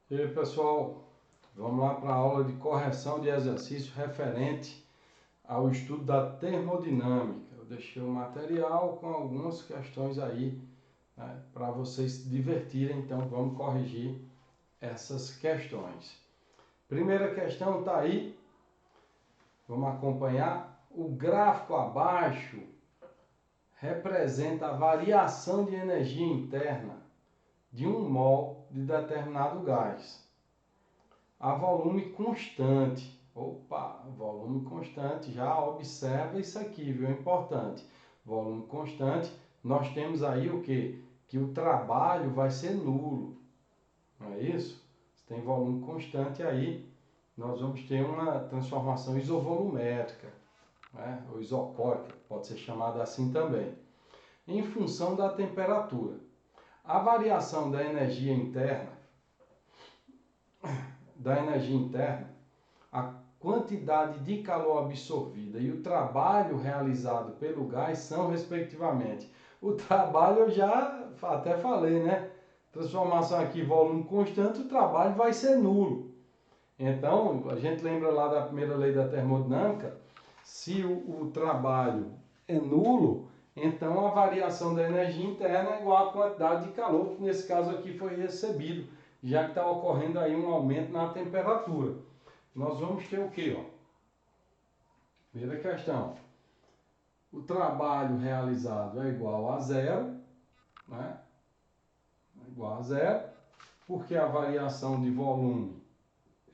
E aí, pessoal, vamos lá para a aula de correção de exercício referente ao estudo da termodinâmica. Eu deixei o material com algumas questões aí, né, para vocês se divertirem, então vamos corrigir essas questões. Primeira questão está aí, vamos acompanhar. O gráfico abaixo representa a variação de energia interna de 1 mol de determinado gás a volume constante. Opa, volume constante, já observa isso aqui, viu? É importante. Volume constante, nós temos aí o quê? Que o trabalho vai ser nulo, não é isso? Se tem volume constante aí, nós vamos ter uma transformação isovolumétrica, né? Ou isocórica, pode ser chamada assim também. Em função da temperatura. A variação da energia interna, a quantidade de calor absorvida e o trabalho realizado pelo gás são, respectivamente. O trabalho eu já até falei, né? Transformação aqui, volume constante, o trabalho vai ser nulo. Então, a gente lembra lá da primeira lei da termodinâmica, se o trabalho é nulo, então a variação da energia interna é igual à quantidade de calor que nesse caso aqui foi recebido, já que está ocorrendo aí um aumento na temperatura. Nós vamos ter o quê? Primeira questão. O trabalho realizado é igual a zero, né? É igual a zero, porque a variação de volume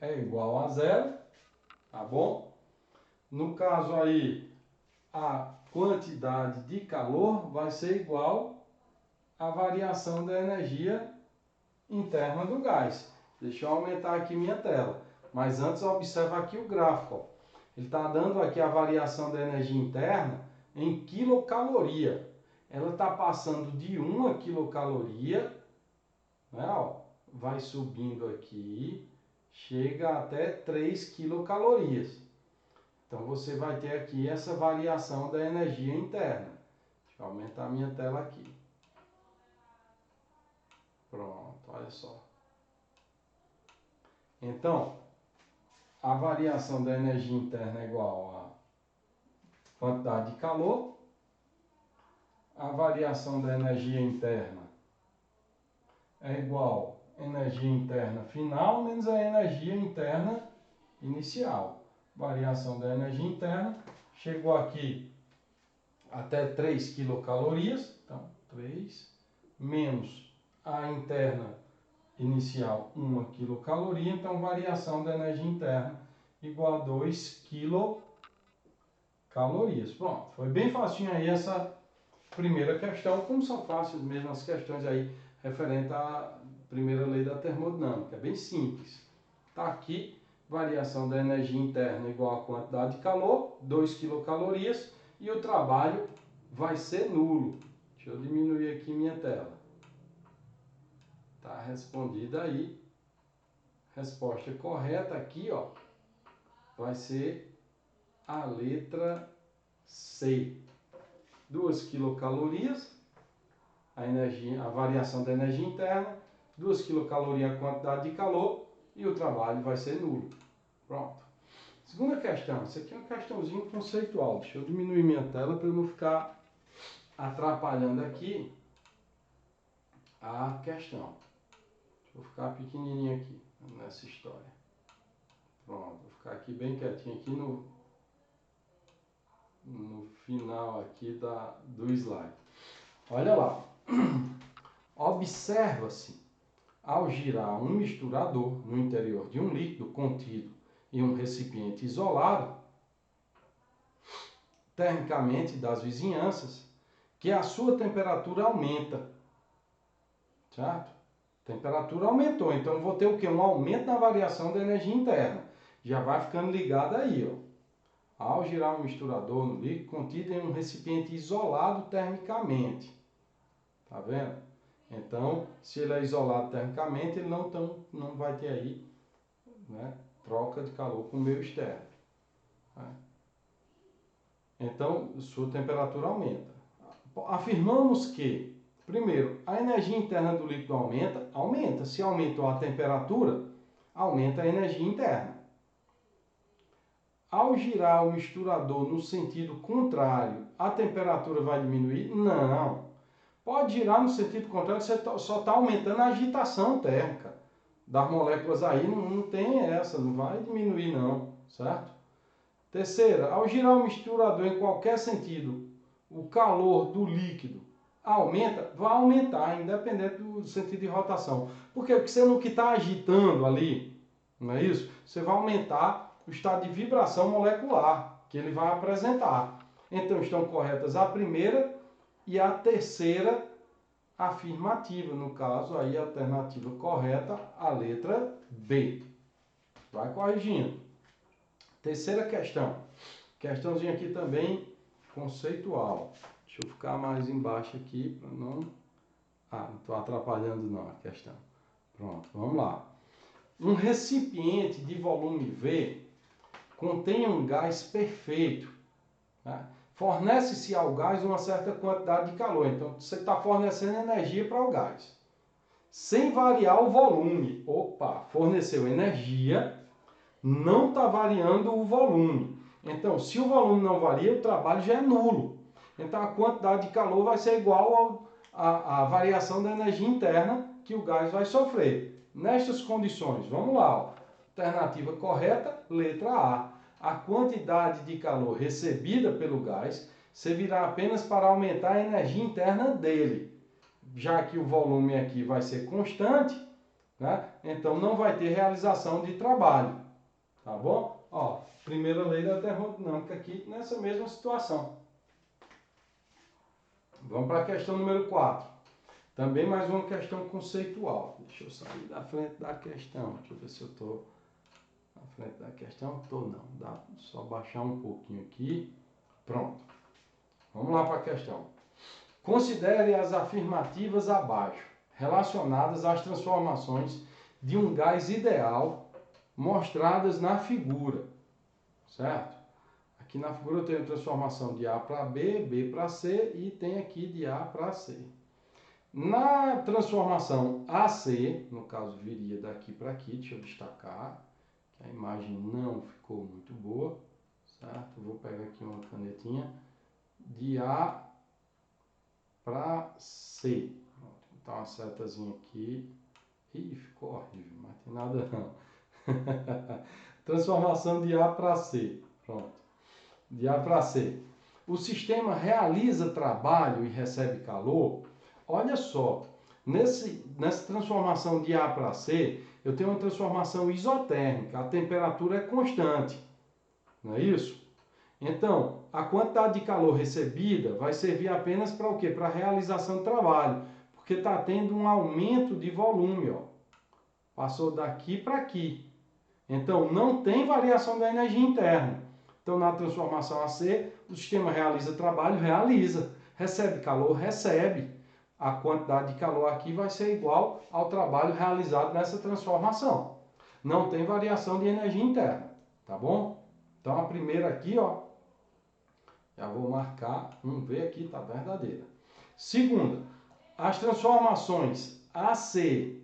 é igual a zero, tá bom? No caso aí, a quantidade de calor vai ser igual à variação da energia interna do gás. Deixa eu aumentar aqui minha tela. Mas antes, observa aqui o gráfico. Ó. Ele está dando aqui a variação da energia interna em quilocaloria. Ela está passando de 1 quilocaloria, né, ó, vai subindo aqui, chega até 3 quilocalorias. Então você vai ter aqui essa variação da energia interna. Deixa eu aumentar a minha tela aqui. Pronto, olha só. Então, a variação da energia interna é igual a quantidade de calor. A variação da energia interna é igual a energia interna final menos a energia interna inicial. Variação da energia interna chegou aqui até 3 quilocalorias. Então, 3 menos a interna inicial 1 quilocaloria. Então, variação da energia interna igual a 2 quilocalorias. Pronto, foi bem facinho aí essa primeira questão, como são fáceis mesmo as questões aí referente à primeira lei da termodinâmica, é bem simples. Está aqui, variação da energia interna igual a quantidade de calor, 2 quilocalorias, e o trabalho vai ser nulo. Deixa eu diminuir aqui minha tela. Está respondida aí. Resposta correta aqui, ó, vai ser a letra C. 2 quilocalorias, a variação da energia interna, 2 quilocalorias a quantidade de calor e o trabalho vai ser nulo. Pronto. Segunda questão, isso aqui é uma questãozinha conceitual. Deixa eu diminuir minha tela para eu não ficar atrapalhando aqui a questão. Deixa eu ficar pequenininho aqui nessa história. Pronto, vou ficar aqui bem quietinho aqui no final aqui do slide. Olha lá. Observa-se, ao girar um misturador no interior de um líquido contido em um recipiente isolado, termicamente das vizinhanças, que a sua temperatura aumenta. Certo? A temperatura aumentou, então vou ter o quê? Um aumento na variação da energia interna. Já vai ficando ligado aí, ó. Ao girar um misturador no líquido contido em um recipiente isolado termicamente. Tá vendo? Então, se ele é isolado termicamente, ele não vai ter aí, né, troca de calor com o meio externo. Né? Então, sua temperatura aumenta. Afirmamos que Primeiro, a energia interna do líquido aumenta? Aumenta. Se aumentou a temperatura, aumenta a energia interna. Ao girar o misturador no sentido contrário, a temperatura vai diminuir? Não. Pode girar no sentido contrário, você só está aumentando a agitação térmica das moléculas aí, não tem essa, não vai diminuir não, certo? Terceira, ao girar o misturador em qualquer sentido, o calor do líquido aumenta? Vai aumentar, independente do sentido de rotação. Por quê? Porque você não que está agitando ali, não é isso? Você vai aumentar o estado de vibração molecular que ele vai apresentar. Então estão corretas a primeira e a terceira afirmativa. No caso, aí a alternativa correta, a letra B. Vai corrigindo. Terceira questão. Questãozinha aqui também conceitual. Deixa eu ficar mais embaixo aqui para não... não estou atrapalhando não a questão. Pronto, vamos lá. Um recipiente de volume V contém um gás perfeito. Né? Fornece-se ao gás uma certa quantidade de calor. Então, você está fornecendo energia para o gás. Sem variar o volume. Opa, forneceu energia, não está variando o volume. Então, se o volume não varia, o trabalho já é nulo. Então, a quantidade de calor vai ser igual à variação da energia interna que o gás vai sofrer. Nestas condições, vamos lá. Ó. Alternativa correta, letra A. A quantidade de calor recebida pelo gás servirá apenas para aumentar a energia interna dele. Já que o volume aqui vai ser constante, né? Então não vai ter realização de trabalho. Tá bom? Ó, primeira lei da termodinâmica aqui nessa mesma situação. Vamos para a questão número 4. Também mais uma questão conceitual. Deixa eu sair da frente da questão. Deixa eu ver se eu estou na frente da questão. Estou não. Dá só baixar um pouquinho aqui. Pronto. Vamos lá para a questão. Considere as afirmativas abaixo, relacionadas às transformações de um gás ideal mostradas na figura. Certo? Aqui na figura eu tenho transformação de A para B, B para C e tem aqui de A para C. Na transformação AC, no caso viria daqui para aqui, deixa eu destacar, que a imagem não ficou muito boa, certo? Vou pegar aqui uma canetinha, de A para C. Vou botar uma setazinha aqui. Ih, ficou horrível, mas tem nada não. Transformação de A para C. Pronto. De A para C. O sistema realiza trabalho e recebe calor. Olha só, nessa transformação de A para C, eu tenho uma transformação isotérmica. A temperatura é constante. Não é isso? Então, a quantidade de calor recebida vai servir apenas para o quê? Para a realização do trabalho. Porque está tendo um aumento de volume. Ó. Passou daqui para aqui. Então, não tem variação da energia interna. Então, na transformação AC, o sistema realiza trabalho? Realiza. Recebe calor? Recebe. A quantidade de calor aqui vai ser igual ao trabalho realizado nessa transformação. Não tem variação de energia interna. Tá bom? Então, a primeira aqui, ó, já vou marcar, vamos ver aqui, está verdadeira. Segunda, as transformações AC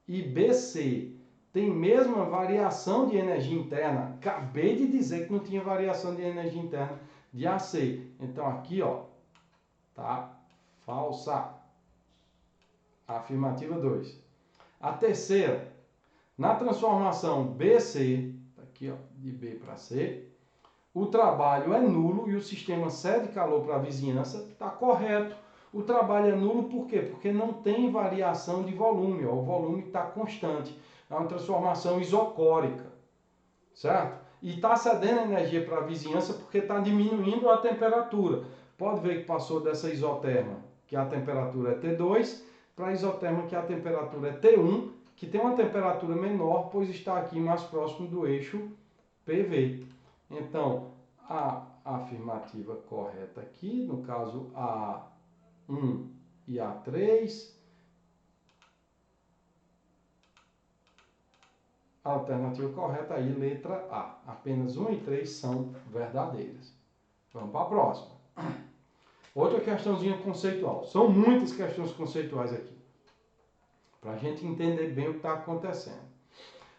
e BC têm mesma variação de energia interna. Acabei de dizer que não tinha variação de energia interna de AC. Então aqui, ó, tá falsa. Afirmativa 2. A terceira, na transformação BC, aqui ó, de B para C, o trabalho é nulo e o sistema cede calor para a vizinhança, está correto. O trabalho é nulo por quê? Porque não tem variação de volume, ó, o volume está constante. É uma transformação isocórica, certo? E está cedendo energia para a vizinhança porque está diminuindo a temperatura. Pode ver que passou dessa isoterma, que a temperatura é T2, para a isoterma, que a temperatura é T1, que tem uma temperatura menor, pois está aqui mais próximo do eixo PV. Então, a afirmativa correta aqui, no caso A1 e A3, a alternativa correta aí, letra A. Apenas 1 e 3 são verdadeiras. Vamos para a próxima. Outra questãozinha conceitual. São muitas questões conceituais aqui, para a gente entender bem o que está acontecendo.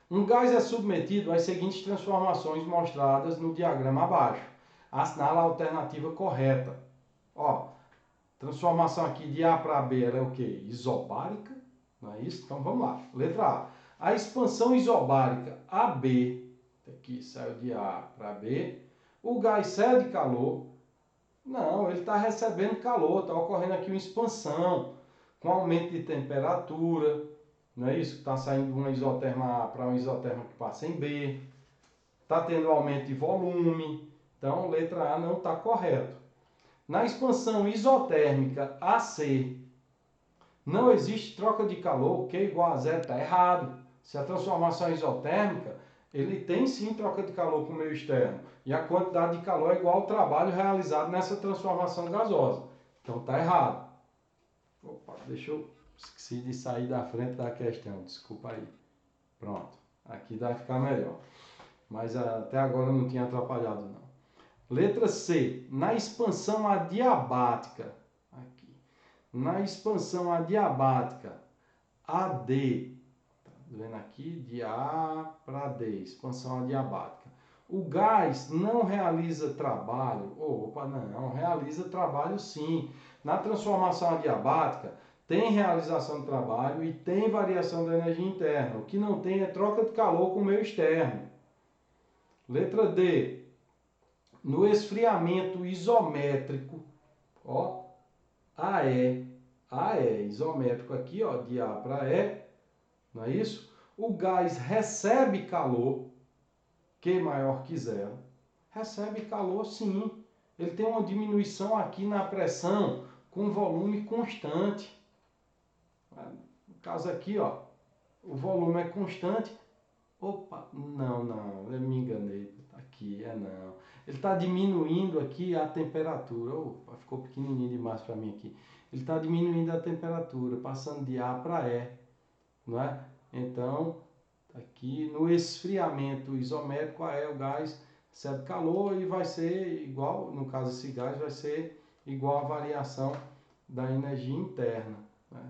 Um gás é submetido às seguintes transformações mostradas no diagrama abaixo. Assinala a alternativa correta. Ó, transformação aqui de A para B, ela é o quê? Isobárica, não é isso? Então vamos lá. Letra A. A expansão isobárica AB, aqui saiu de A para B, o gás cede calor. Não, ele está recebendo calor, está ocorrendo aqui uma expansão, com aumento de temperatura, não é isso? Está saindo de uma isoterma A para uma isoterma que passa em B, está tendo aumento de volume, então letra A não está correto. Na expansão isotérmica AC, não existe troca de calor, Q igual a zero, está errado. Se a transformação é isotérmica, ele tem sim troca de calor com o meio externo. E a quantidade de calor é igual ao trabalho realizado nessa transformação gasosa. Então está errado. Opa, esqueci de sair da frente da questão, desculpa aí. Pronto, aqui vai ficar melhor. Mas até agora não tinha atrapalhado não. Letra C, na expansão adiabática, aqui. Na expansão adiabática, AD, tá vendo aqui? De A para D, expansão adiabática. O gás não realiza trabalho? Não, realiza trabalho sim. Na transformação adiabática, tem realização de trabalho e tem variação da energia interna. O que não tem é troca de calor com o meio externo. Letra D. No esfriamento isométrico, ó, AE, isométrico aqui, ó, de A para E, não é isso? O gás recebe calor, Q maior que zero. Recebe calor sim. Ele tem uma diminuição aqui na pressão com volume constante. No caso aqui, ó, o volume é constante. Opa, não, eu me enganei. Aqui, não. Ele está diminuindo aqui a temperatura. Opa, ficou pequenininho demais para mim aqui. Ele está diminuindo a temperatura, passando de A para E, não é? Então, aqui no esfriamento isomérico, a E, o gás recebe calor e vai ser igual, no caso esse gás vai ser igual à variação da energia interna, né?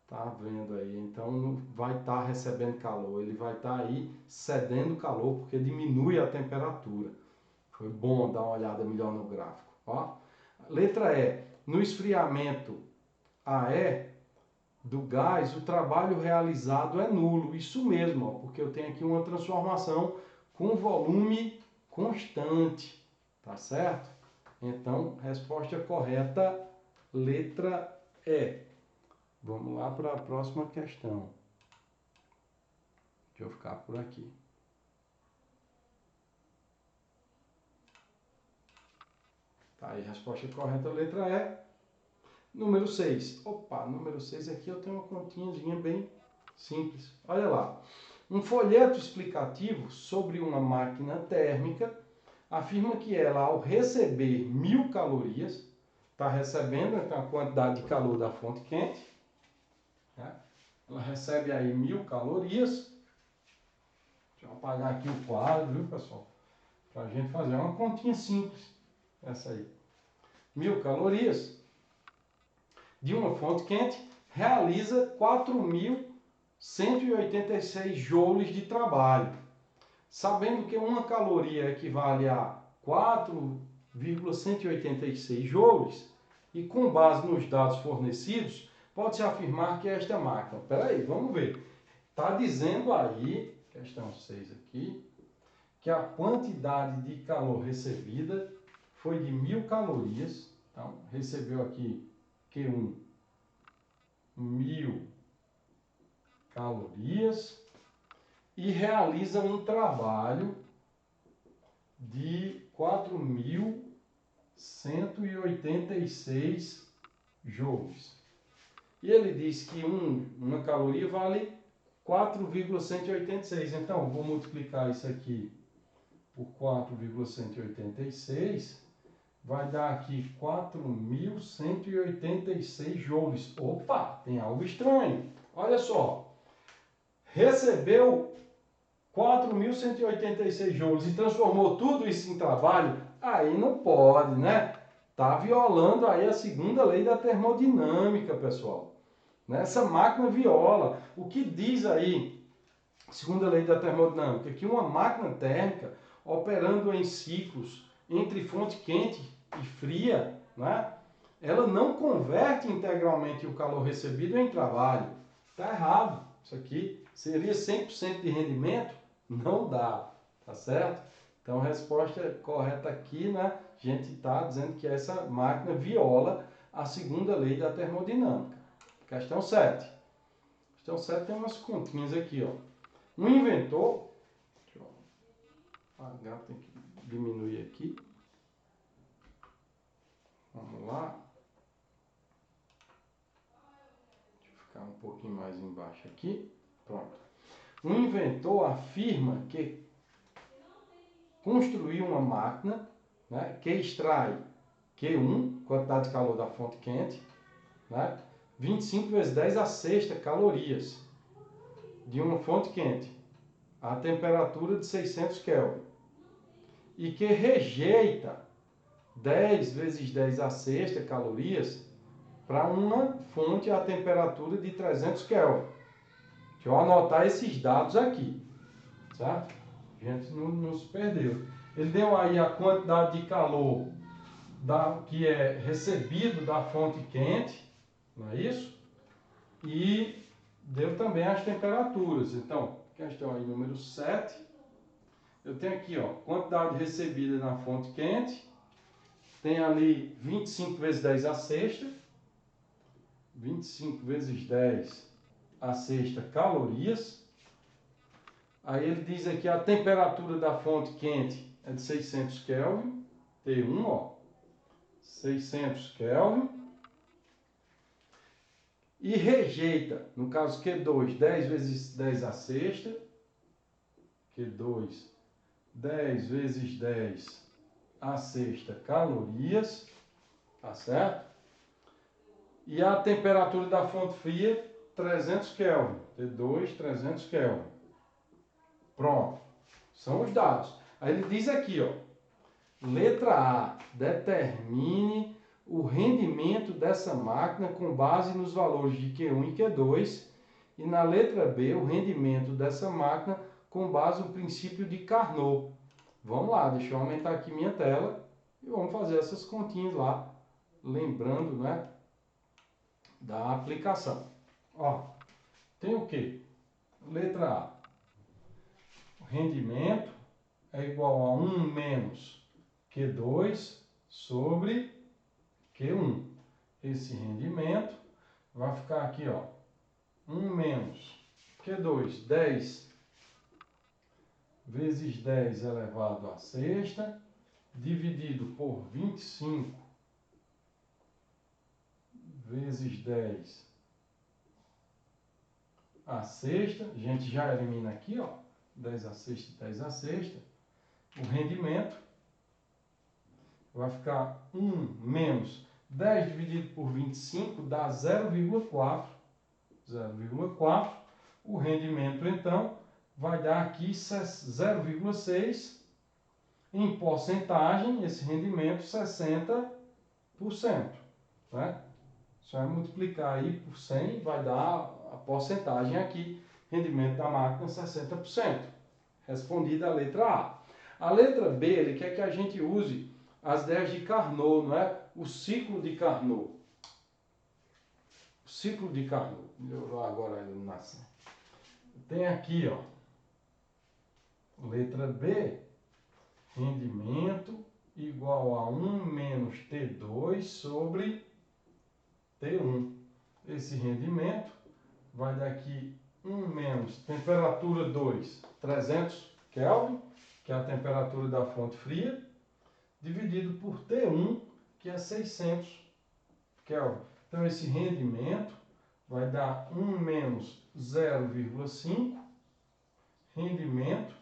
Tá vendo aí? Então não vai estar recebendo calor, ele vai estar aí cedendo calor porque diminui a temperatura. Foi bom dar uma olhada melhor no gráfico. Ó. Letra E. No esfriamento AE do gás, o trabalho realizado é nulo. Isso mesmo, ó, porque eu tenho aqui uma transformação com volume constante. Tá certo? Então, resposta correta, letra E. Vamos lá para a próxima questão. Deixa eu ficar por aqui. Tá aí, resposta correta, letra E. Número 6. Opa, número 6 aqui eu tenho uma continhazinha bem simples. Olha lá. Um folheto explicativo sobre uma máquina térmica afirma que ela, ao receber 1000 calorias, está recebendo então, a quantidade de calor da fonte quente, né? Ela recebe aí 1000 calorias. Deixa eu apagar aqui o quadro, viu, pessoal? Para a gente fazer uma continha simples. Essa aí. 1000 calorias de uma fonte quente realiza 4.186 joules de trabalho. Sabendo que uma caloria equivale a 4,186 joules, e com base nos dados fornecidos, pode-se afirmar que esta máquina... Espera aí, vamos ver. Está dizendo aí, questão 6 aqui, que a quantidade de calor recebida foi de 1000 calorias. Então, recebeu aqui Q1 1000 calorias e realiza um trabalho de 4.186 joules. E ele diz que uma caloria vale 4,186. Então, vou multiplicar isso aqui por 4,186, vai dar aqui 4.186 joules. Opa, tem algo estranho. Olha só, recebeu 4.186 joules e transformou tudo isso em trabalho, aí não pode, né? Está violando aí a segunda lei da termodinâmica, pessoal. Essa máquina viola. O que diz aí, segunda lei da termodinâmica? Que uma máquina térmica operando em ciclos entre fonte quente e fria, né? Ela não converte integralmente o calor recebido em trabalho. Está errado. Isso aqui seria 100% de rendimento? Não dá, tá certo? Então a resposta correta aqui, né? A gente está dizendo que essa máquina viola a segunda lei da termodinâmica. Questão 7. Questão 7 tem umas continhas aqui, ó. Um inventor, deixa eu apagar, tem que diminuir aqui. Vamos lá. Deixa eu ficar um pouquinho mais embaixo aqui. Pronto. Um inventor afirma que construiu uma máquina, né, que extrai Q1, quantidade de calor da fonte quente, né, 25 vezes 10 a sexta calorias de uma fonte quente a temperatura de 600 Kelvin e que rejeita 10 vezes 10 a sexta calorias para uma fonte a temperatura de 300 Kelvin. Deixa eu anotar esses dados aqui, certo? A gente não se perdeu. Ele deu aí a quantidade de calor que é recebido da fonte quente, não é isso? E deu também as temperaturas. Então, questão aí número 7. Eu tenho aqui, ó, quantidade recebida na fonte quente. Tem ali 25 vezes 10 a sexta. 25 vezes 10 a sexta calorias. Aí ele diz aqui a temperatura da fonte quente é de 600 Kelvin. T1, ó. 600 Kelvin. E rejeita, no caso Q2, 10 vezes 10 a sexta. Q2, 10 vezes 10 a sexta calorias. Tá certo? E a temperatura da fonte fria, 300 Kelvin. T2, 300 Kelvin. Pronto. São os dados. Aí ele diz aqui, ó. Letra A. Determine o rendimento dessa máquina com base nos valores de Q1 e Q2. E na letra B, o rendimento dessa máquina com base no princípio de Carnot. Vamos lá, deixa eu aumentar aqui minha tela e vamos fazer essas continhas lá, lembrando, né, da aplicação. Ó, tem o que? Letra A. O rendimento é igual a 1 menos Q2 sobre Q1. Esse rendimento vai ficar aqui, ó, 1 menos Q2, 10 vezes 10 elevado à sexta, dividido por 25 vezes 10 à sexta. A gente já elimina aqui, ó, 10 à sexta e 10 à sexta. O rendimento vai ficar 1 menos 10 dividido por 25 dá 0,4. 0,4. O rendimento, então, vai dar aqui 0,6. Em porcentagem, esse rendimento, 60%. Né? Só vai multiplicar aí por 100, vai dar a porcentagem aqui. Rendimento da máquina, 60%. Respondida a letra A. A letra B, ele quer que a gente use as ideias de Carnot, não é? O ciclo de Carnot. O ciclo de Carnot. Melhorou agora a iluminação. Tem aqui, ó, letra B, rendimento igual a 1 menos T2 sobre T1. Esse rendimento vai dar aqui 1 menos temperatura 2, 300 Kelvin, que é a temperatura da fonte fria, dividido por T1, que é 600 Kelvin. Então, esse rendimento vai dar 1 menos 0,5. Rendimento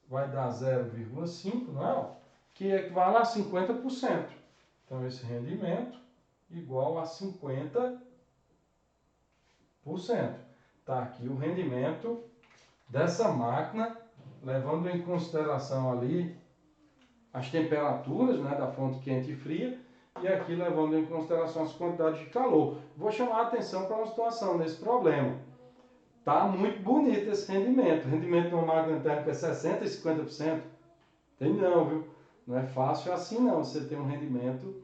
vai dar 0,5, não é? Que equivale a 50%. Então, esse rendimento igual a 50%. Está aqui o rendimento dessa máquina, levando em consideração ali as temperaturas, né, da fonte quente e fria e aqui levando em consideração as quantidades de calor. Vou chamar a atenção para uma situação nesse problema. Tá muito bonito esse rendimento. O rendimento de uma máquina térmica é 60% e 50%. Tem não, viu? Não é fácil assim não, você ter um rendimento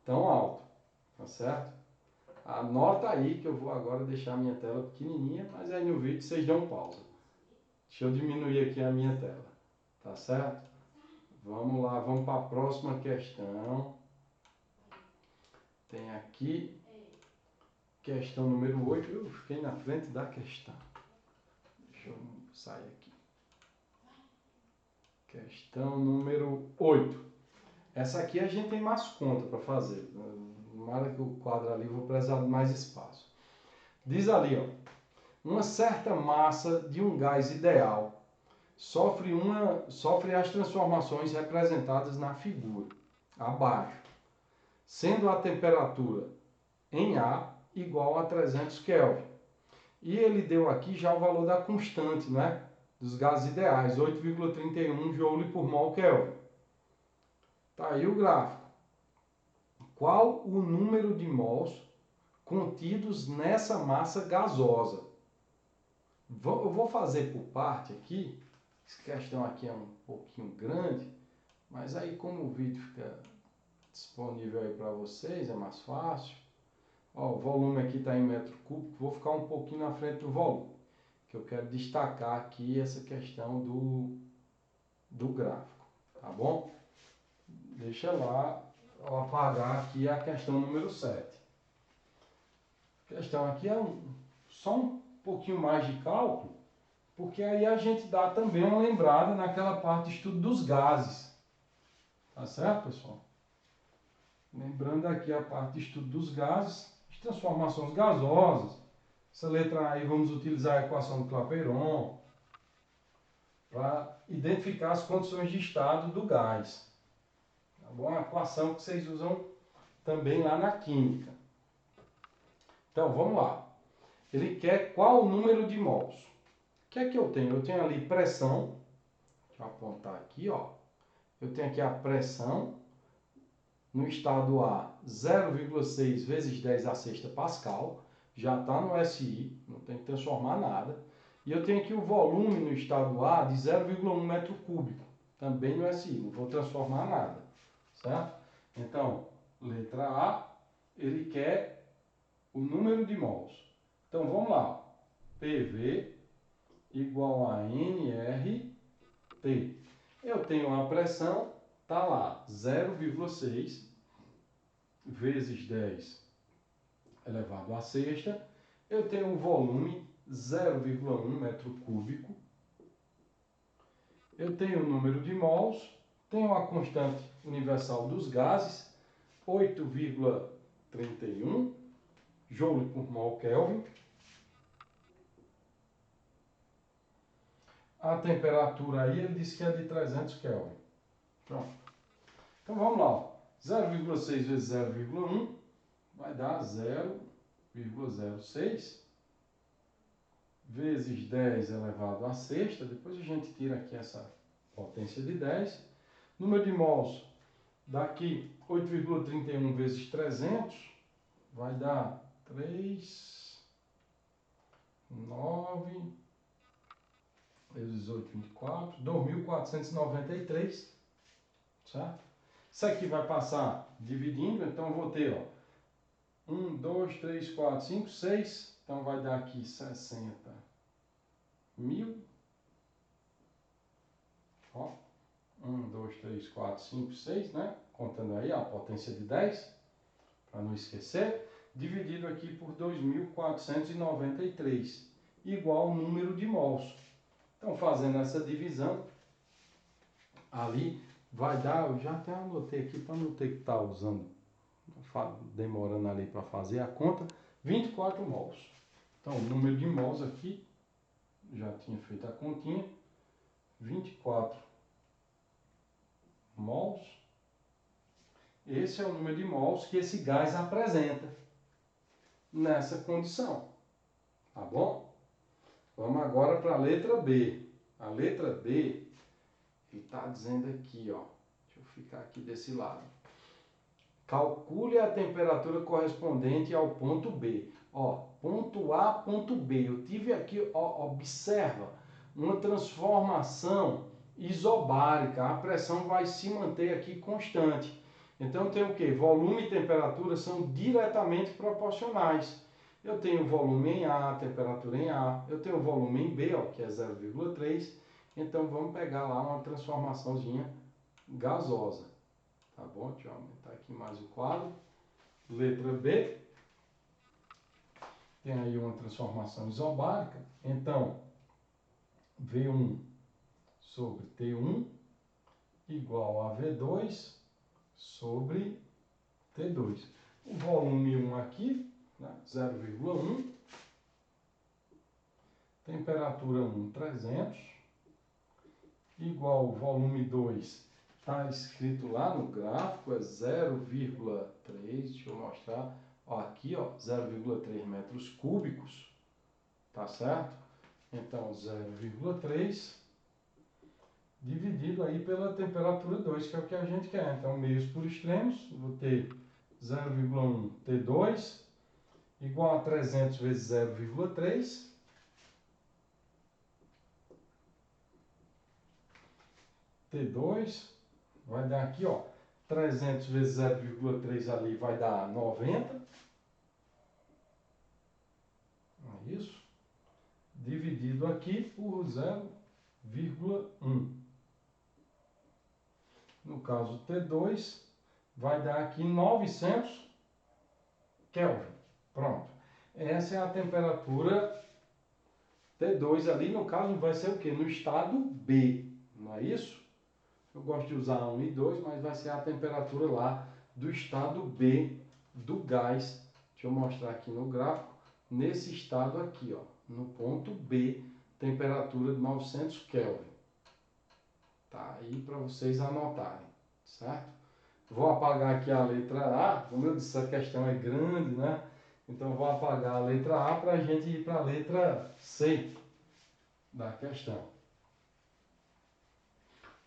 tão alto. Tá certo? Anota aí que eu vou agora deixar a minha tela pequenininha, mas aí no vídeo vocês dão pausa. Deixa eu diminuir aqui a minha tela. Tá certo? Vamos lá, vamos para a próxima questão. Tem aqui, questão número 8. Eu fiquei na frente da questão. Deixa eu sair aqui. Questão número 8. Essa aqui a gente tem mais conta para fazer. Na hora que o quadro ali, vou precisar de mais espaço. Diz ali, ó. Uma certa massa de um gás ideal sofre as transformações representadas na figura, abaixo, sendo a temperatura em A igual a 300 Kelvin. E ele deu aqui já o valor da constante, né? Dos gases ideais, 8,31 joule por mol Kelvin. Tá aí o gráfico. Qual o número de mols contidos nessa massa gasosa? Eu vou fazer por parte aqui. Essa questão aqui é um pouquinho grande, mas aí como o vídeo fica disponível aí para vocês, é mais fácil. Ó, o volume aqui está em metro cúbico, vou ficar um pouquinho na frente do volume, que eu quero destacar aqui essa questão do gráfico, tá bom? Deixa lá, eu apagar aqui a questão número 7. A questão aqui é só um pouquinho mais de cálculo, porque aí a gente dá também uma lembrada naquela parte de estudo dos gases. Tá certo, pessoal? Lembrando aqui a parte de estudo dos gases, as transformações gasosas. Essa letra aí vamos utilizar a equação do Clapeyron para identificar as condições de estado do gás. Tá bom? A equação que vocês usam também lá na química. Então, vamos lá. Ele quer qual o número de mols? O que é que eu tenho? Eu tenho ali pressão. Deixa eu apontar aqui, ó. Eu tenho aqui a pressão no estado A, 0,6 vezes 10 a sexta Pascal. Já está no SI, não tem que transformar nada. E eu tenho aqui o volume no estado A de 0,1 metro cúbico. Também no SI, não vou transformar nada. Certo? Então, letra A, ele quer o número de mols. Então, vamos lá. PV igual a nRT. Eu tenho a pressão, está lá, 0,6 vezes 10 elevado à sexta. Eu tenho o volume, 0,1 metro cúbico. Eu tenho o número de mols, tenho a constante universal dos gases, 8,31 joule por mol Kelvin. A temperatura aí, ele disse que é de 300 Kelvin. Pronto. Então vamos lá. 0,6 vezes 0,1 vai dar 0,06 vezes 10 elevado à sexta. Depois a gente tira aqui essa potência de 10. Número de mols daqui, 8,31 vezes 300 vai dar 3, 9 vezes 8, 24, 2.493, certo? Isso aqui vai passar dividindo, então eu vou ter, ó, 1, 2, 3, 4, 5, 6, então vai dar aqui 60.000, ó, 1, 2, 3, 4, 5, 6, né? Contando aí a potência de 10, para não esquecer, dividido aqui por 2.493, igual ao número de mols. Então, fazendo essa divisão, ali vai dar, eu já até anotei aqui para não ter que estar usando, demorando ali para fazer a conta, 24 mols. Então, o número de mols aqui, já tinha feito a continha, 24 mols. Esse é o número de mols que esse gás apresenta nessa condição. Tá bom? Vamos agora para a letra B. A letra B, ele está dizendo aqui, ó. Deixa eu ficar aqui desse lado. calcule a temperatura correspondente ao ponto B. Ó, ponto A, ponto B. Eu tive aqui, ó, observa, uma transformação isobárica. A pressão vai se manter aqui constante. Então tem o que? Volume e temperatura são diretamente proporcionais. Eu tenho volume em A, temperatura em A. Eu tenho volume em B, ó, que é 0,3. Então vamos pegar lá uma transformaçãozinha gasosa. Tá bom? Deixa eu aumentar aqui mais o quadro. Letra B. Tem aí uma transformação isobárica. Então, V1 sobre T1 igual a V2 sobre T2. O volume 1 aqui, né, 0,1. Temperatura 1, 300. Igual o volume 2. Está escrito lá no gráfico, é 0,3. Deixa eu mostrar. Ó, aqui, ó, 0,3 metros cúbicos. Tá certo? Então, 0,3 dividido aí pela temperatura 2, que é o que a gente quer. Então, meios por extremos, vou ter 0,1 T2 igual a 300 vezes 0,3. T2 vai dar aqui, ó, 300 vezes 0,3 ali vai dar 90. É isso. Dividido aqui por 0,1. No caso T2 vai dar aqui 900 Kelvin. Pronto. Essa é a temperatura T2 ali, no caso vai ser o quê? No estado B, não é isso? Eu gosto de usar 1 e 2, mas vai ser a temperatura lá do estado B do gás. Deixa eu mostrar aqui no gráfico. Nesse estado aqui, ó, no ponto B, temperatura de 900 Kelvin. Tá aí para vocês anotarem, certo? Vou apagar aqui a letra A. Como eu disse, a questão é grande, né? Então vou apagar a letra A para a gente ir para a letra C da questão.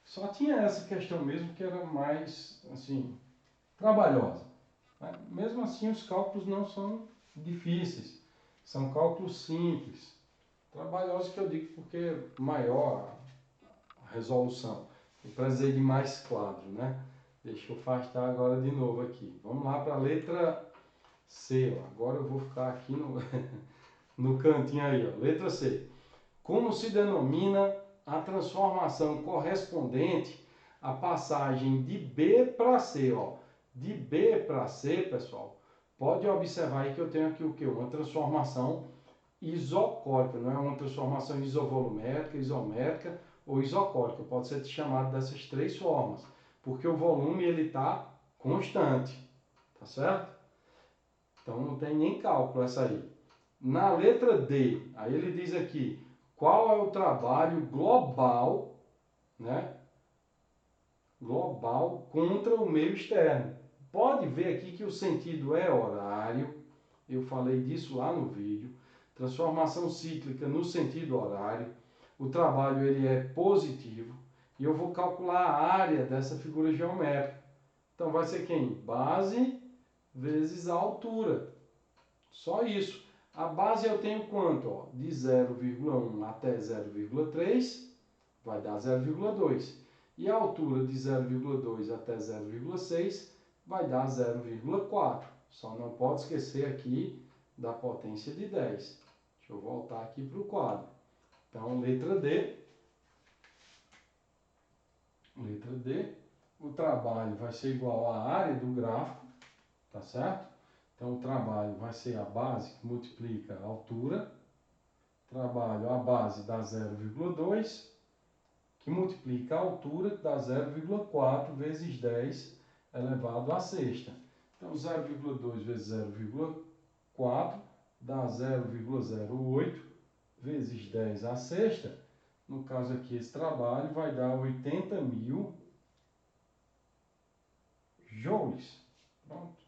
Só tinha essa questão mesmo que era mais, assim, trabalhosa. Né? Mesmo assim, os cálculos não são difíceis. São cálculos simples. Trabalhosos que eu digo porque é maior a resolução. Eu precisei de mais quadro, né? Deixa eu afastar agora de novo aqui. Vamos lá para a letra C. Ó. Agora eu vou ficar aqui no, no cantinho aí. Ó. Letra C. Como se denomina a transformação correspondente à passagem de B para C? Ó. De B para C, pessoal, pode observar aí que eu tenho aqui o quê? Uma transformação isocórica, não é uma transformação isovolumétrica, isomérica ou isocórica. Pode ser chamado dessas três formas, porque o volume ele está constante, tá certo? Então não tem nem cálculo essa aí. Na letra D, aí ele diz aqui, qual é o trabalho global, né? Global contra o meio externo. Pode ver aqui que o sentido é horário, eu falei disso lá no vídeo. Transformação cíclica no sentido horário. O trabalho ele é positivo e eu vou calcular a área dessa figura geométrica. Então vai ser quem? Base vezes a altura. Só isso. A base eu tenho quanto? Ó? De 0,1 até 0,3 vai dar 0,2. E a altura de 0,2 até 0,6 vai dar 0,4. Só não pode esquecer aqui da potência de 10. Deixa eu voltar aqui para o quadro. Então, letra D. Letra D. O trabalho vai ser igual à área do gráfico, tá certo? Então, o trabalho vai ser a base que multiplica a altura. Trabalho, a base dá 0,2, que multiplica a altura, que dá 0,4 vezes 10 elevado à sexta. Então, 0,2 vezes 0,4 dá 0,08 vezes 10 à sexta. No caso aqui, esse trabalho vai dar 80.000 joules. Pronto.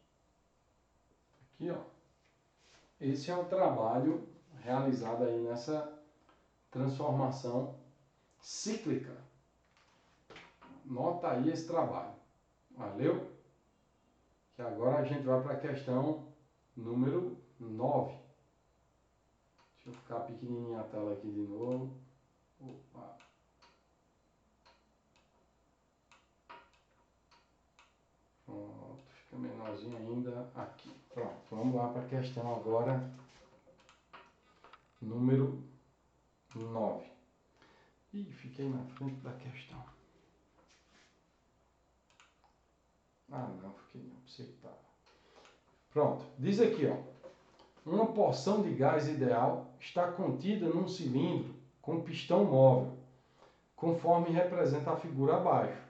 Aqui, ó. Esse é o trabalho realizado aí nessa transformação cíclica. Nota aí esse trabalho. Valeu? Que agora a gente vai para a questão número 9. Deixa eu ficar pequenininha a tela aqui de novo. Opa. Pronto, fica menorzinho ainda aqui. Pronto, vamos lá para a questão agora número 9. Ih, fiquei na frente da questão. Ah, não, fiquei não, você que tá. Pronto, diz aqui, ó. Uma porção de gás ideal está contida num cilindro com pistão móvel, conforme representa a figura abaixo.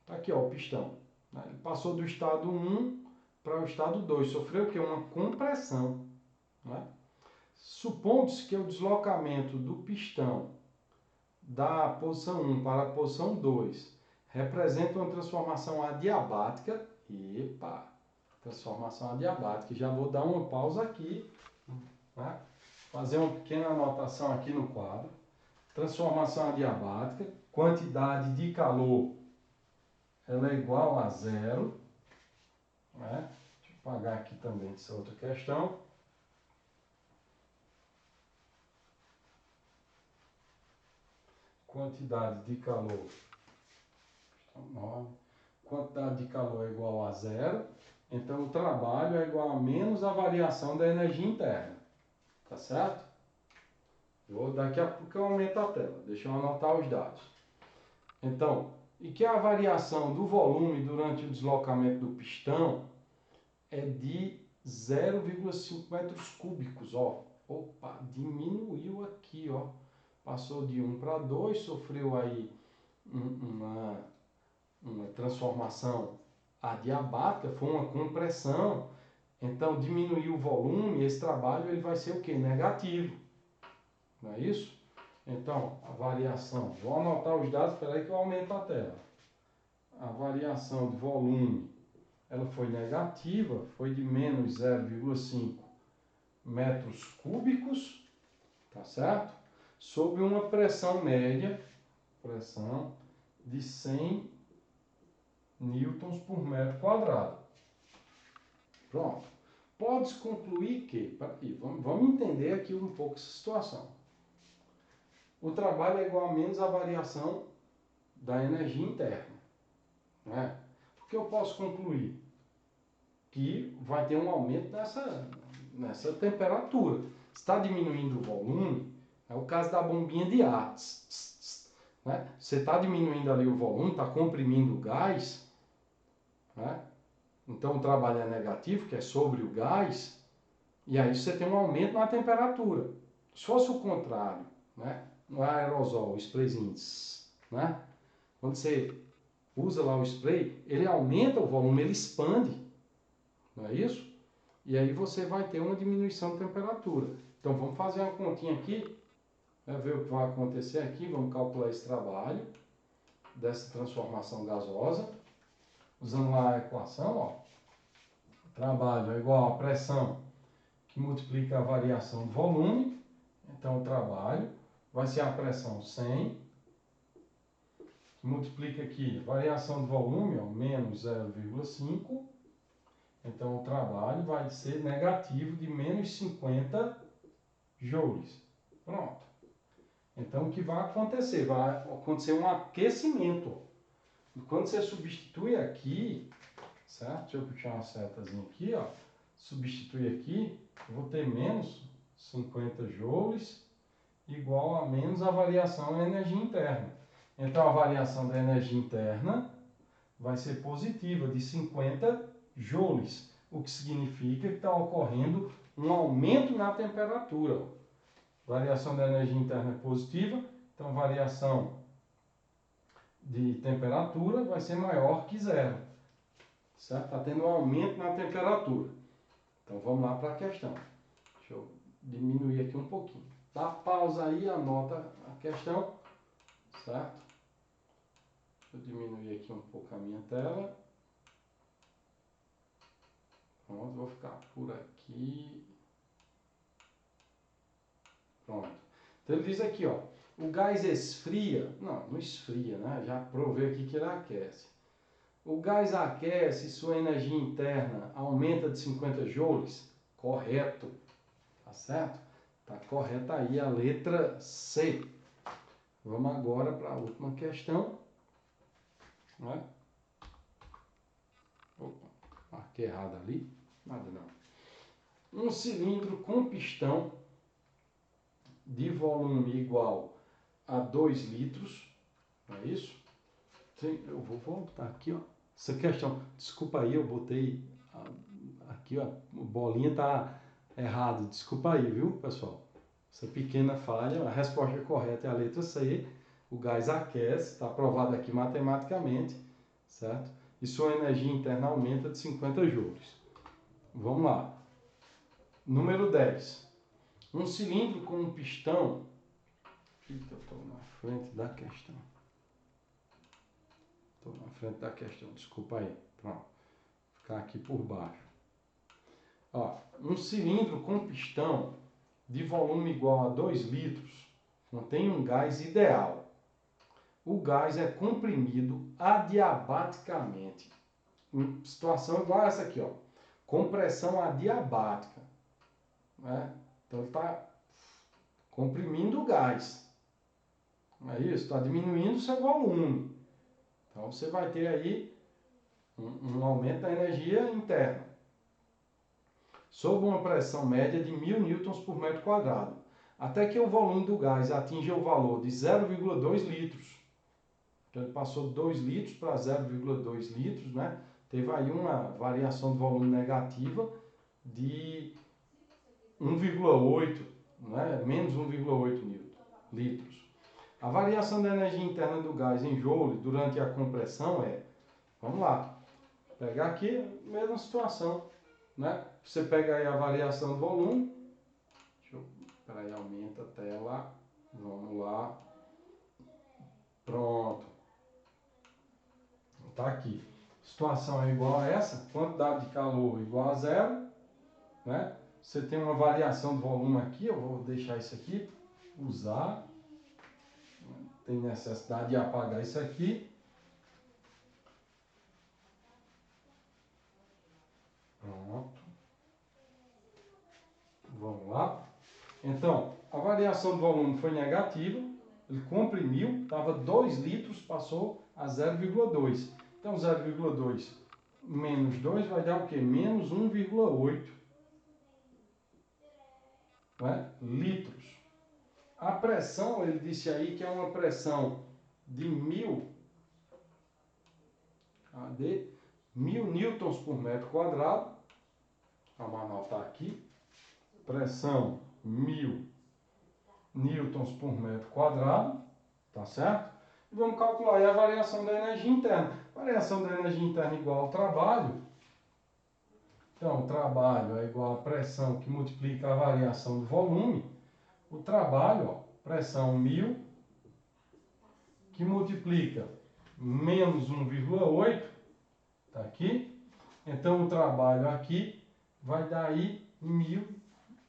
Tá aqui, ó, o pistão. Ele passou do estado 1 para o estado 2, sofreu o quê? Uma compressão. Né? Supondo-se que o deslocamento do pistão da posição 1 para a posição 2 representa uma transformação adiabática. Epa! Transformação adiabática. Já vou dar uma pausa aqui. Né? Fazer uma pequena anotação aqui no quadro. Transformação adiabática. Quantidade de calor ela é igual a zero. Né? Deixa eu apagar aqui também essa outra questão. Quantidade de calor. Quantidade de calor é igual a zero. Então o trabalho é igual a menos a variação da energia interna. Tá certo? Daqui a pouco eu aumento a tela. Deixa eu anotar os dados. Então, e que a variação do volume durante o deslocamento do pistão é de 0,5 metros cúbicos, ó. Opa, diminuiu aqui, ó. Passou de 1 para 2, sofreu aí uma transformação adiabática, foi uma compressão. Então, diminuiu o volume, esse trabalho ele vai ser o quê? Negativo. Não é isso? Então, a variação, vou anotar os dados, espera aí que eu aumento a tela. A variação de volume, ela foi negativa, foi de menos 0,5 metros cúbicos, tá certo? Sob uma pressão média, pressão de 100 newtons por metro quadrado. Pronto. Pode-se concluir que, vamos entender aqui um pouco essa situação. O trabalho é igual a menos a variação da energia interna. Né? O que eu posso concluir? Que vai ter um aumento nessa temperatura. Está diminuindo o volume, é o caso da bombinha de ar. Né? Você está diminuindo ali o volume, está comprimindo o gás, né? Então o trabalho é negativo, que é sobre o gás, e aí você tem um aumento na temperatura. Se fosse o contrário, né? No aerosol, o sprayzinho, né? Quando você usa lá o spray, ele aumenta o volume, ele expande, não é isso? E aí você vai ter uma diminuição de temperatura. Então vamos fazer uma continha aqui, né? Ver o que vai acontecer aqui, vamos calcular esse trabalho dessa transformação gasosa, usando lá a equação, ó. O trabalho é igual a pressão que multiplica a variação do volume. Então o trabalho vai ser a pressão 100, que multiplica aqui a variação do volume, ó, menos 0,5. Então o trabalho vai ser negativo de menos 50 joules. Pronto. Então o que vai acontecer? Vai acontecer um aquecimento. E quando você substitui aqui, certo? Deixa eu puxar uma setazinha aqui, ó. Substitui aqui, eu vou ter menos 50 joules igual a menos a variação da energia interna. Então a variação da energia interna vai ser positiva de 50 joules, o que significa que está ocorrendo um aumento na temperatura. Variação da energia interna é positiva, então variação de temperatura vai ser maior que zero. Certo? Está tendo um aumento na temperatura. Então vamos lá para a questão. Deixa eu diminuir aqui um pouquinho. Dá pausa aí, anota a questão. Certo? Deixa eu diminuir aqui um pouco a minha tela. Pronto, vou ficar por aqui. Pronto. Então ele diz aqui, ó. O gás esfria. Não esfria, né? Já provei aqui que ele aquece. O gás aquece e sua energia interna aumenta de 50 joules? Correto. Tá certo? Tá correta aí a letra C. Vamos agora para a última questão. Né? Opa, marquei errado ali. Nada não. Um cilindro com pistão de volume igual a 2 litros. Não é isso? Sim, eu vou voltar aqui, ó. Essa questão, desculpa aí, eu botei aqui, ó, a bolinha tá errado. Desculpa aí, viu, pessoal? Essa pequena falha, a resposta correta é a letra C. O gás aquece, está provado aqui matematicamente, certo? E sua energia interna aumenta de 50 joules. Vamos lá. Número 10. Um cilindro com um pistão... Eita, eu estou na frente da questão. Estou na frente da questão, desculpa aí. Pronto. Vou ficar aqui por baixo. Ó, um cilindro com pistão de volume igual a 2 litros contém um gás ideal. O gás é comprimido adiabaticamente. Em situação igual a essa aqui, ó. Compressão adiabática. Né? Então ele está comprimindo o gás. Não é isso? Está diminuindo o seu volume. Então você vai ter aí um aumento da energia interna. Sob uma pressão média de 1000 newtons por metro quadrado, até que o volume do gás atinja o valor de 0,2 litros. Então ele passou de 2 litros para 0,2 litros, né? Teve aí uma variação de volume negativa de 1,8, né? Menos 1,8 litros. A variação da energia interna do gás em joule durante a compressão é, vamos lá, pegar aqui a mesma situação, né? Você pega aí a variação do volume, peraí, aumenta a tela, vamos lá, pronto, tá aqui. Situação é igual a essa, quantidade de calor igual a zero, né? Você tem uma variação de volume aqui, eu vou deixar isso aqui, usar, tem necessidade de apagar isso aqui. Pronto. Vamos lá. Então, a variação do volume foi negativa, ele comprimiu, estava 2 litros, passou a 0,2. Então, 0,2 menos 2 vai dar o quê? Menos 1,8, né? Litros. A pressão, ele disse aí que é uma pressão de 1000 newtons por metro quadrado. Vamos anotar aqui. Pressão 1000 newtons por metro quadrado, tá certo? E vamos calcular aí a variação da energia interna. Variação da energia interna igual ao trabalho. Então, o trabalho é igual à pressão que multiplica a variação do volume. O trabalho, ó, pressão 1000, que multiplica menos 1,8, tá aqui. Então, o trabalho aqui vai dar aí 1000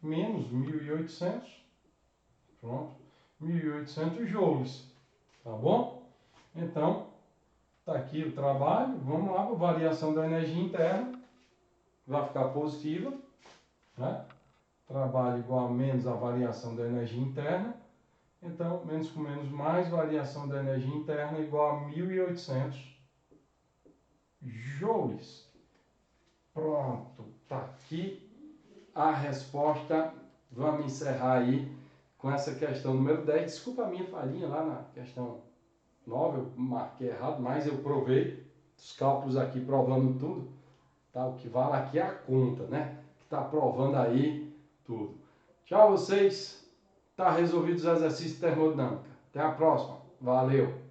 menos 1800, pronto, 1800 joules, tá bom? Então, tá aqui o trabalho, vamos lá, a variação da energia interna, vai ficar positiva, né? Trabalho igual a menos a variação da energia interna, então, menos com menos mais, variação da energia interna igual a 1800 joules. Pronto, tá aqui a resposta. Vamos encerrar aí com essa questão número 10. Desculpa a minha falhinha lá na questão 9, eu marquei errado, mas eu provei os cálculos aqui provando tudo. Tá? O que vale aqui é a conta, né? Que está provando aí tudo. Tchau, vocês. Tá resolvido os exercícios de termodinâmica. Até a próxima. Valeu!